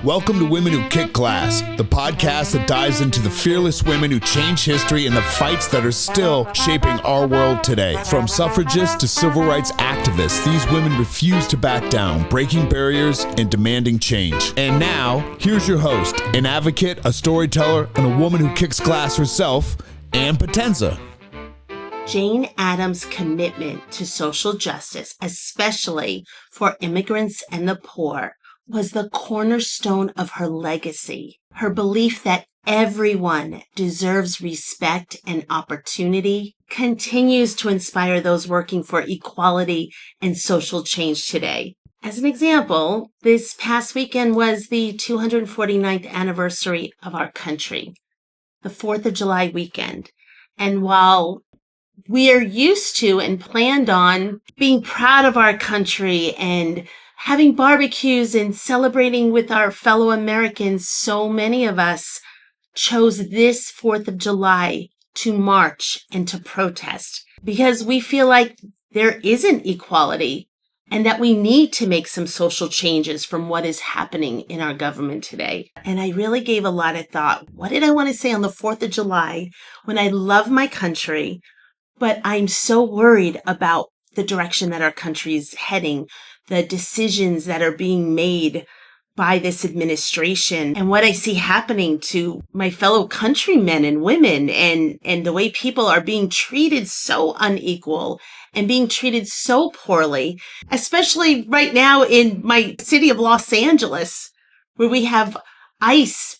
Welcome to Women Who Kick Glass, the podcast that dives into the fearless women who changed history and the fights that are still shaping our world today. From suffragists to civil rights activists, these women refuse to back down, breaking barriers and demanding change. And now, here's your host, an advocate, a storyteller, and a woman who kicks glass herself, Ann Potenza. Jane Addams' commitment to social justice, especially for immigrants and the poor, was the cornerstone of her legacy. Her belief that everyone deserves respect and opportunity continues to inspire those working for equality and social change today. As an example, this past weekend was the 249th anniversary of our country, the 4th of July weekend. And while we are used to and planned on being proud of our country and having barbecues and celebrating with our fellow Americans, so many of us chose this 4th of July to march and to protest because we feel like there isn't equality and that we need to make some social changes from what is happening in our government today. And I really gave a lot of thought. What did I want to say on the 4th of July when I love my country, but I'm so worried about the direction that our country is heading, the decisions that are being made by this administration, and what I see happening to my fellow countrymen and women, and the way people are being treated so unequal and being treated so poorly, especially right now in my city of Los Angeles, where we have ICE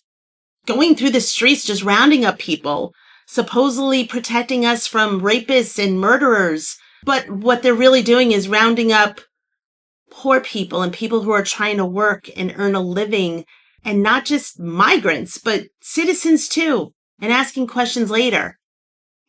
going through the streets just rounding up people, supposedly protecting us from rapists and murderers. But what they're really doing is rounding up poor people and people who are trying to work and earn a living, and not just migrants, but citizens too, and asking questions later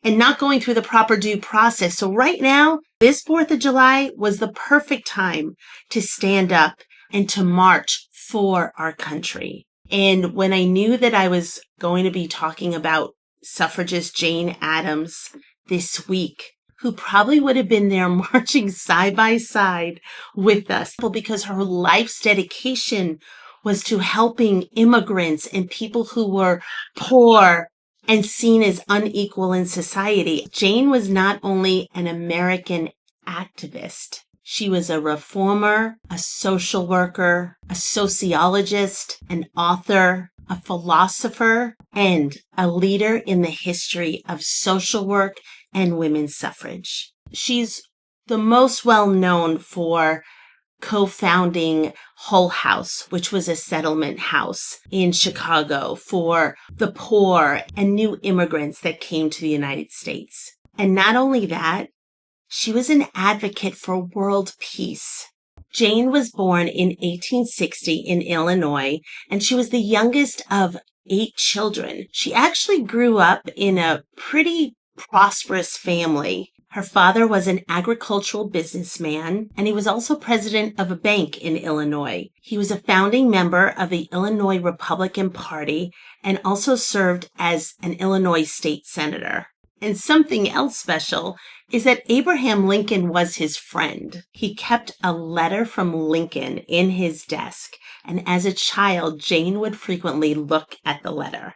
and not going through the proper due process. So right now, this 4th of July was the perfect time to stand up and to march for our country. And when I knew that I was going to be talking about suffragist Jane Addams this week, who probably would have been there marching side by side with us, because her life's dedication was to helping immigrants and people who were poor and seen as unequal in society. Jane was not only an American activist, she was a reformer, a social worker, a sociologist, an author, a philosopher, and a leader in the history of social work and women's suffrage. She's the most well known for co-founding Hull House, which was a settlement house in Chicago for the poor and new immigrants that came to the United States. And not only that, she was an advocate for world peace. Jane was born in 1860 in Illinois, and she was the youngest of 8 children. She actually grew up in a pretty prosperous family. Her father was an agricultural businessman, and he was also president of a bank in Illinois. He was a founding member of the Illinois Republican Party and also served as an Illinois state senator. And something else special is that Abraham Lincoln was his friend. He kept a letter from Lincoln in his desk, and as a child, Jane would frequently look at the letter.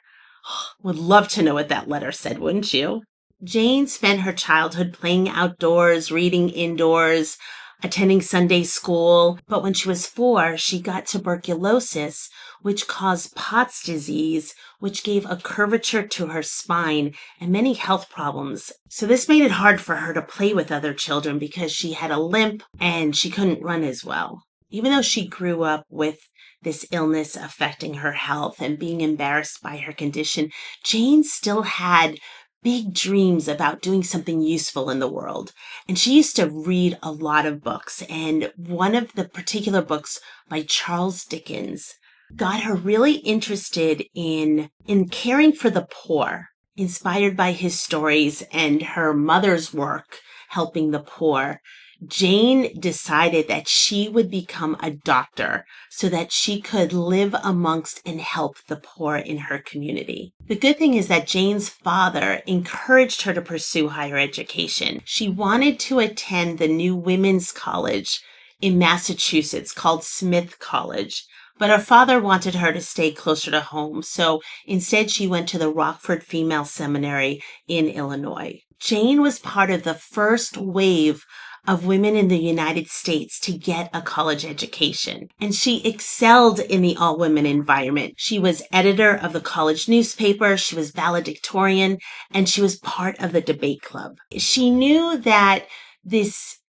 Would love to know what that letter said, wouldn't you? Jane spent her childhood playing outdoors, reading indoors, attending Sunday school. But when she was 4, she got tuberculosis, which caused Pott's disease, which gave a curvature to her spine and many health problems. So this made it hard for her to play with other children because she had a limp and she couldn't run as well. Even though she grew up with this illness affecting her health and being embarrassed by her condition, Jane still had big dreams about doing something useful in the world. And she used to read a lot of books. And one of the particular books by Charles Dickens got her really interested in caring for the poor, inspired by his stories and her mother's work helping the poor. Jane decided that she would become a doctor so that she could live amongst and help the poor in her community. The good thing is that Jane's father encouraged her to pursue higher education. She wanted to attend the new women's college in Massachusetts called Smith College, But her father wanted her to stay closer to home, so instead she went to the Rockford Female Seminary in Illinois. Jane was part of the first wave of women in the United States to get a college education, and she excelled in the all-women environment. She was editor of the college newspaper, she was valedictorian, and she was part of the debate club. She knew that this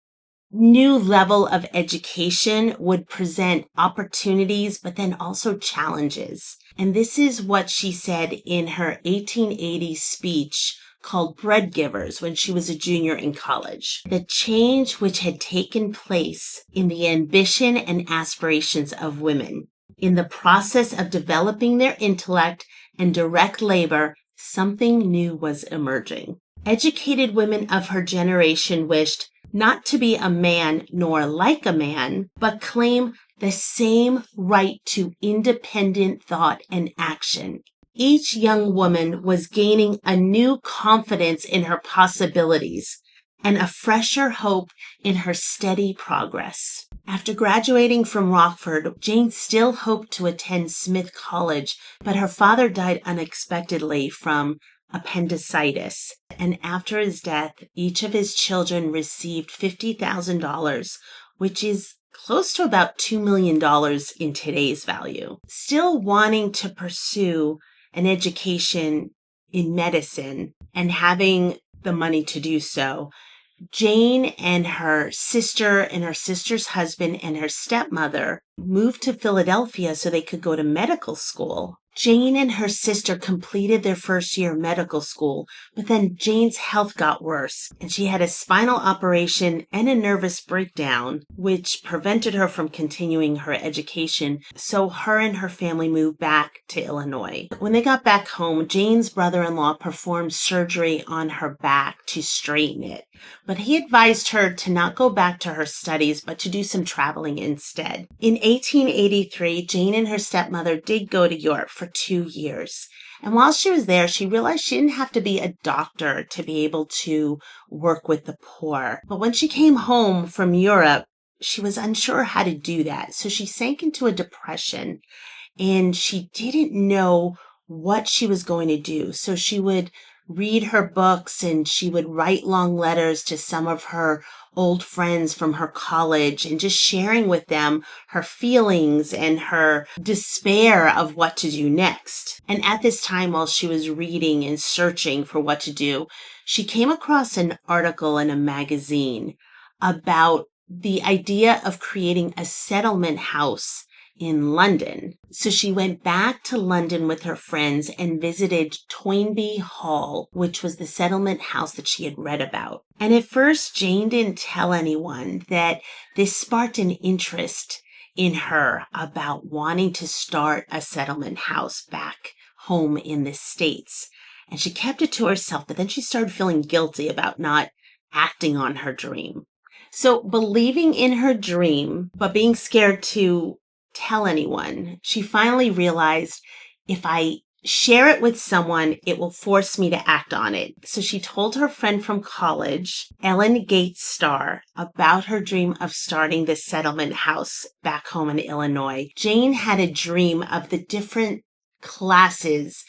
new level of education would present opportunities, but then also challenges. And this is what she said in her 1880 speech called Bread Givers when she was a junior in college. The change which had taken place in the ambition and aspirations of women in the process of developing their intellect and direct labor, something new was emerging. Educated women of her generation wished not to be a man nor like a man, but claim the same right to independent thought and action. Each young woman was gaining a new confidence in her possibilities and a fresher hope in her steady progress. After graduating from Rockford, Jane still hoped to attend Smith College, but her father died unexpectedly from appendicitis. And after his death, each of his children received $50,000, which is close to about $2 million in today's value. Still wanting to pursue an education in medicine and having the money to do so, Jane and her sister's husband and her stepmother moved to Philadelphia so they could go to medical school. Jane and her sister completed their first year of medical school, but then Jane's health got worse, and she had a spinal operation and a nervous breakdown, which prevented her from continuing her education, so her and her family moved back to Illinois. When they got back home, Jane's brother-in-law performed surgery on her back to straighten it, but he advised her to not go back to her studies, but to do some traveling instead. In 1883, Jane and her stepmother did go to Europe for 2 years. And while she was there, she realized she didn't have to be a doctor to be able to work with the poor. But when she came home from Europe, she was unsure how to do that. So she sank into a depression and she didn't know what she was going to do. So she would read her books and she would write long letters to some of her old friends from her college and just sharing with them her feelings and her despair of what to do next. And at this time, while she was reading and searching for what to do, she came across an article in a magazine about the idea of creating a settlement house in London. So she went back to London with her friends and visited Toynbee Hall, which was the settlement house that she had read about. And at first, Jane didn't tell anyone that this sparked an interest in her about wanting to start a settlement house back home in the States. And she kept it to herself, but then she started feeling guilty about not acting on her dream. So believing in her dream, but being scared to tell anyone, she finally realized, if I share it with someone, it will force me to act on it. So she told her friend from college, Ellen Gates Starr, about her dream of starting this settlement house back home in Illinois. Jane had a dream of the different classes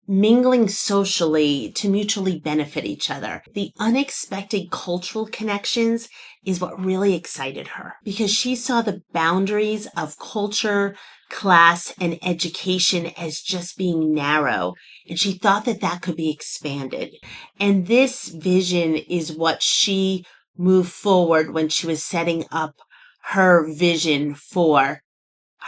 mingling socially to mutually benefit each other. The unexpected cultural connections is what really excited her because she saw the boundaries of culture, class, and education as just being narrow, and she thought that that could be expanded. And this vision is what she moved forward when she was setting up her vision for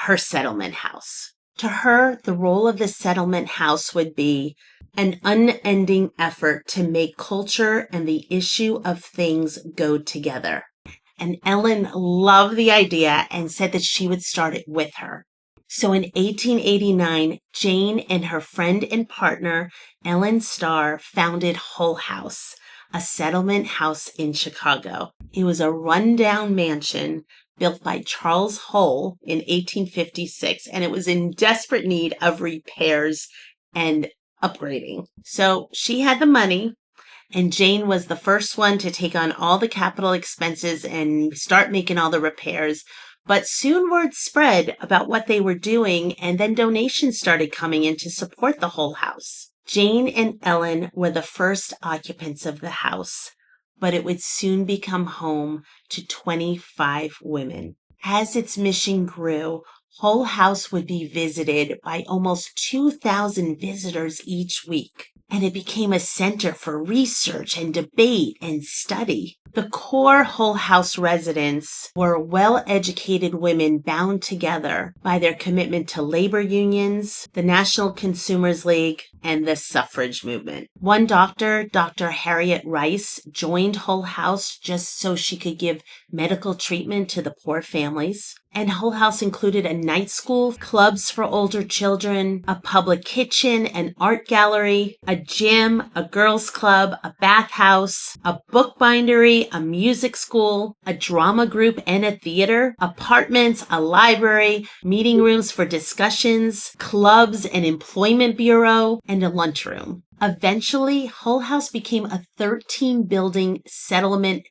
her settlement house. To her, the role of the settlement house would be an unending effort to make culture and the issue of things go together. And Ellen loved the idea and said that she would start it with her. So in 1889, Jane and her friend and partner, Ellen Starr, founded Hull House, a settlement house in Chicago. It was a rundown mansion built by Charles Hull in 1856, and it was in desperate need of repairs and upgrading. So she had the money, and Jane was the first one to take on all the capital expenses and start making all the repairs. But soon word spread about what they were doing, and then donations started coming in to support the Hull House. Jane and Ellen were the first occupants of the house, but it would soon become home to 25 women. As its mission grew, Hull House would be visited by almost 2,000 visitors each week, and it became a center for research and debate and study. The core Hull House residents were well-educated women bound together by their commitment to labor unions, the National Consumers League, and the suffrage movement. One doctor, Dr. Harriet Rice, joined Hull House just so she could give medical treatment to the poor families. And Hull House included a night school, clubs for older children, a public kitchen, an art gallery, a gym, a girls' club, a bathhouse, a bookbindery, a music school, a drama group and a theater, apartments, a library, meeting rooms for discussions, clubs, an employment bureau, and a lunchroom. Eventually, Hull House became a 13-building settlement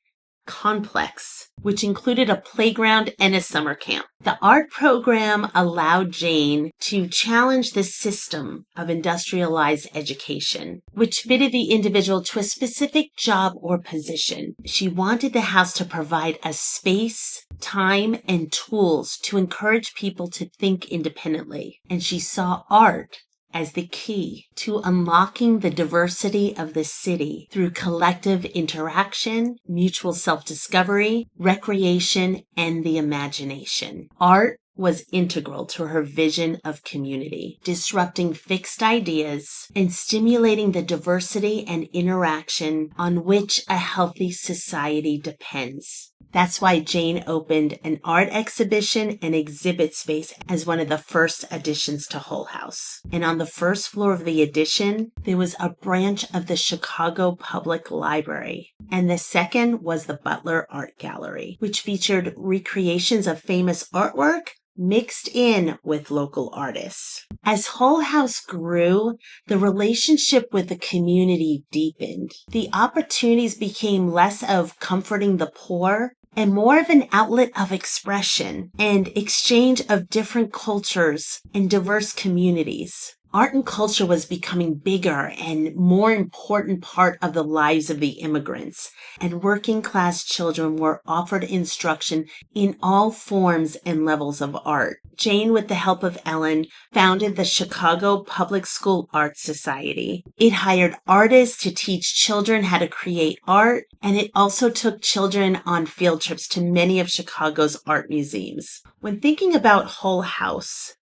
complex, which included a playground and a summer camp. The art program allowed Jane to challenge the system of industrialized education, which fitted the individual to a specific job or position. She wanted the house to provide a space, time, and tools to encourage people to think independently, and she saw art as the key to unlocking the diversity of the city through collective interaction, mutual self-discovery, recreation, and the imagination. Art was integral to her vision of community, disrupting fixed ideas and stimulating the diversity and interaction on which a healthy society depends. That's why Jane opened an art exhibition and exhibit space as one of the first additions to Hull House. And on the first floor of the addition, there was a branch of the Chicago Public Library. And the second was the Butler Art Gallery, which featured recreations of famous artwork mixed in with local artists. As Hull House grew, the relationship with the community deepened. The opportunities became less of comforting the poor and more of an outlet of expression and exchange of different cultures and diverse communities. Art and culture was becoming bigger and more important part of the lives of the immigrants, and working class children were offered instruction in all forms and levels of art. Jane, with the help of Ellen, founded the Chicago Public School Art Society. It hired artists to teach children how to create art, and it also took children on field trips to many of Chicago's art museums. When thinking about Hull House,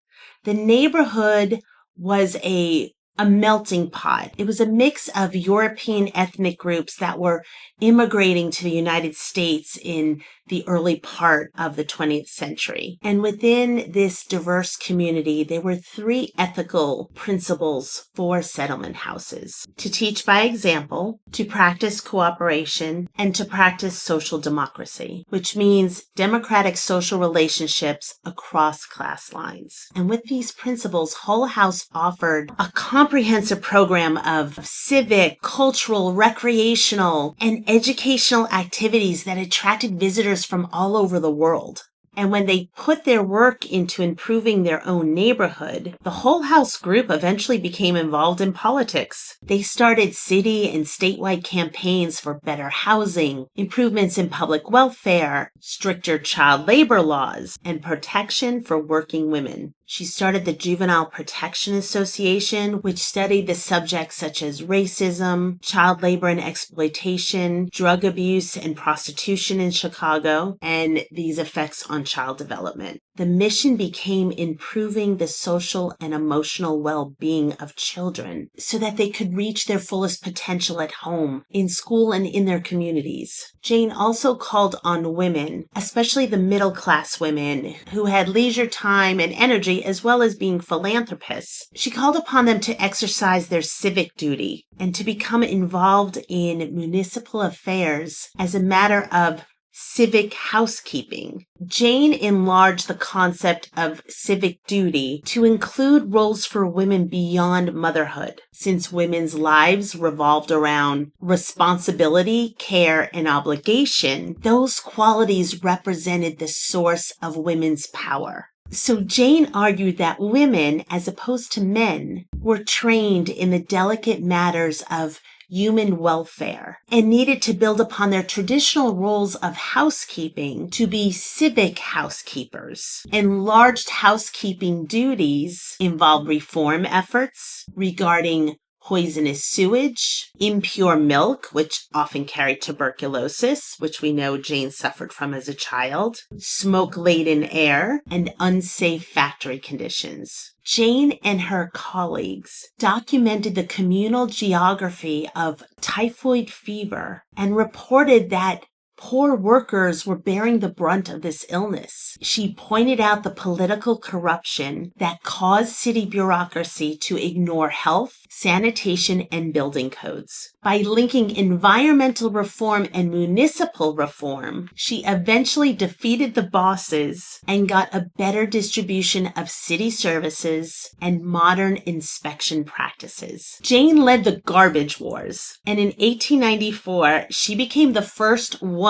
the neighborhood was a melting pot. It was a mix of European ethnic groups that were immigrating to the United States in the early part of the 20th century. And within this diverse community, there were three ethical principles for settlement houses: to teach by example, to practice cooperation, and to practice social democracy, which means democratic social relationships across class lines. And with these principles, Hull House offered a comprehensive program of civic, cultural, recreational, and educational activities that attracted visitors from all over the world. And when they put their work into improving their own neighborhood, the Hull House group eventually became involved in politics. They started city and statewide campaigns for better housing, improvements in public welfare, stricter child labor laws, and protection for working women. She started the Juvenile Protection Association, which studied the subjects such as racism, child labor and exploitation, drug abuse and prostitution in Chicago, and these effects on child development. The mission became improving the social and emotional well-being of children so that they could reach their fullest potential at home, in school, and in their communities. Jane also called on women, especially the middle-class women who had leisure time and energy as well as being philanthropists. She called upon them to exercise their civic duty and to become involved in municipal affairs as a matter of civic housekeeping. Jane enlarged the concept of civic duty to include roles for women beyond motherhood, since women's lives revolved around responsibility, care, and obligation. Those qualities represented the source of women's power. So Jane argued that women, as opposed to men, were trained in the delicate matters of human welfare and needed to build upon their traditional roles of housekeeping to be civic housekeepers. Enlarged housekeeping duties involved reform efforts regarding poisonous sewage, impure milk, which often carried tuberculosis, which we know Jane suffered from as a child, smoke-laden air, and unsafe factory conditions. Jane and her colleagues documented the communal geography of typhoid fever and reported that poor workers were bearing the brunt of this illness. She pointed out the political corruption that caused city bureaucracy to ignore health, sanitation, and building codes. By linking environmental reform and municipal reform, she eventually defeated the bosses and got a better distribution of city services and modern inspection practices. Jane led the garbage wars, and in 1894, she became the first woman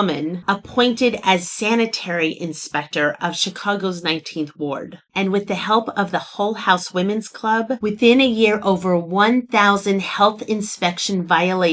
appointed as sanitary inspector of Chicago's 19th Ward. And with the help of the Hull House Women's Club, within a year, over 1,000 health inspection violations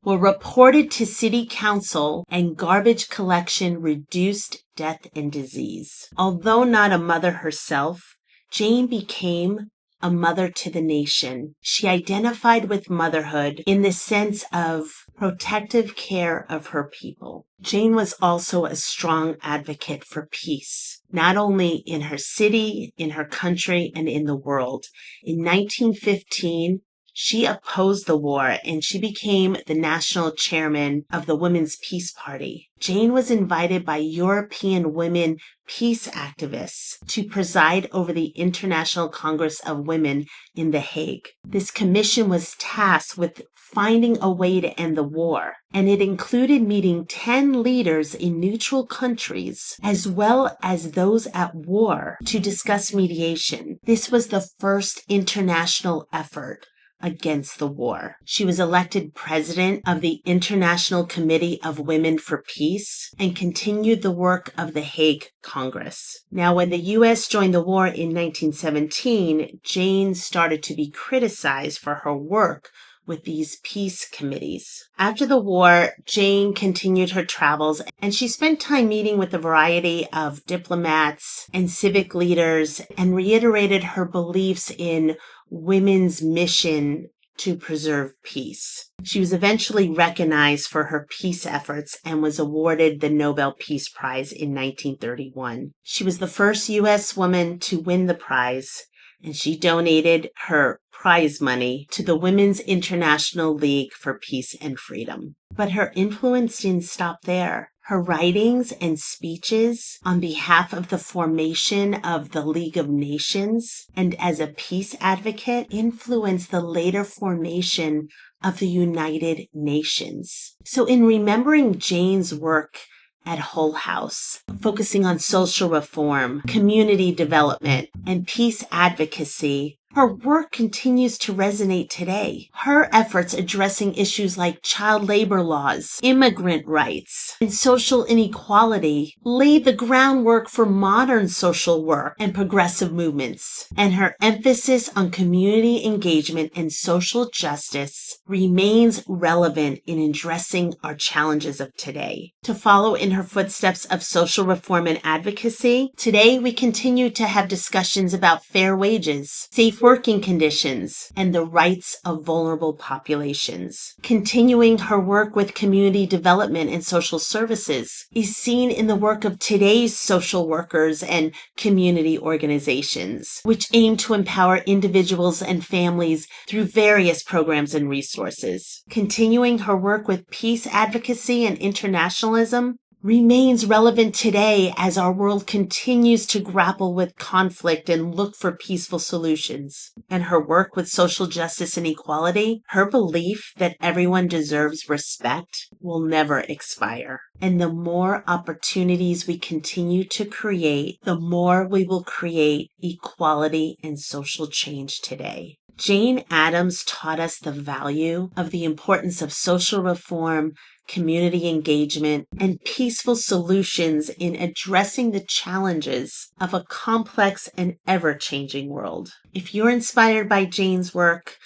were reported to City Council, and garbage collection reduced death and disease. Although not a mother herself, Jane became a mother to the nation. She identified with motherhood in the sense of protective care of her people. Jane was also a strong advocate for peace, not only in her city, in her country, and in the world. In 1915, she opposed the war and she became the national chairman of the Women's Peace Party. Jane was invited by European women peace activists to preside over the International Congress of Women in The Hague. This commission was tasked with finding a way to end the war, and it included meeting 10 leaders in neutral countries as well as those at war to discuss mediation. This was the first international effort against the war. She was elected president of the International Committee of Women for Peace and continued the work of the Hague Congress. Now, when the U.S. joined the war in 1917, Jane started to be criticized for her work with these peace committees. After the war, Jane continued her travels and she spent time meeting with a variety of diplomats and civic leaders and reiterated her beliefs in women's mission to preserve peace. She was eventually recognized for her peace efforts and was awarded the Nobel Peace Prize in 1931. She was the first U.S. woman to win the prize, and she donated her prize money to the Women's International League for Peace and Freedom. But her influence didn't stop there. Her writings and speeches on behalf of the formation of the League of Nations and as a peace advocate influenced the later formation of the United Nations. So in remembering Jane's work at Hull House, focusing on social reform, community development, and peace advocacy, her work continues to resonate today. Her efforts addressing issues like child labor laws, immigrant rights, and social inequality laid the groundwork for modern social work and progressive movements. And her emphasis on community engagement and social justice remains relevant in addressing our challenges of today. To follow in her footsteps of social reform and advocacy, today we continue to have discussions about fair wages, safe working conditions, and the rights of vulnerable populations. Continuing her work with community development and social services is seen in the work of today's social workers and community organizations, which aim to empower individuals and families through various programs and resources. Continuing her work with peace advocacy and internationalism, remains relevant today as our world continues to grapple with conflict and look for peaceful solutions. And her work with social justice and equality, her belief that everyone deserves respect, will never expire. And the more opportunities we continue to create, the more we will create equality and social change today. Jane Addams taught us the value of the importance of social reform, community engagement, and peaceful solutions in addressing the challenges of a complex and ever-changing world. If you're inspired by Jane's work,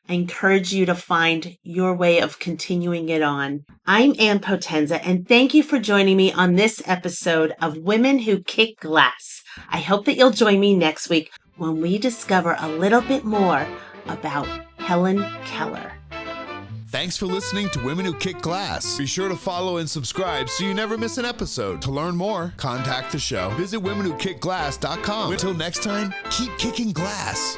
I encourage you to find your way of continuing it on. I'm Ann Potenza, and thank you for joining me on this episode of Women Who Kick Glass. I hope that you'll join me next week when we discover a little bit more about Helen Keller. Thanks for listening to Women Who Kick Glass. Be sure to follow and subscribe so you never miss an episode. To learn more, contact the show. Visit womenwhokickglass.com. Until next time, keep kicking glass.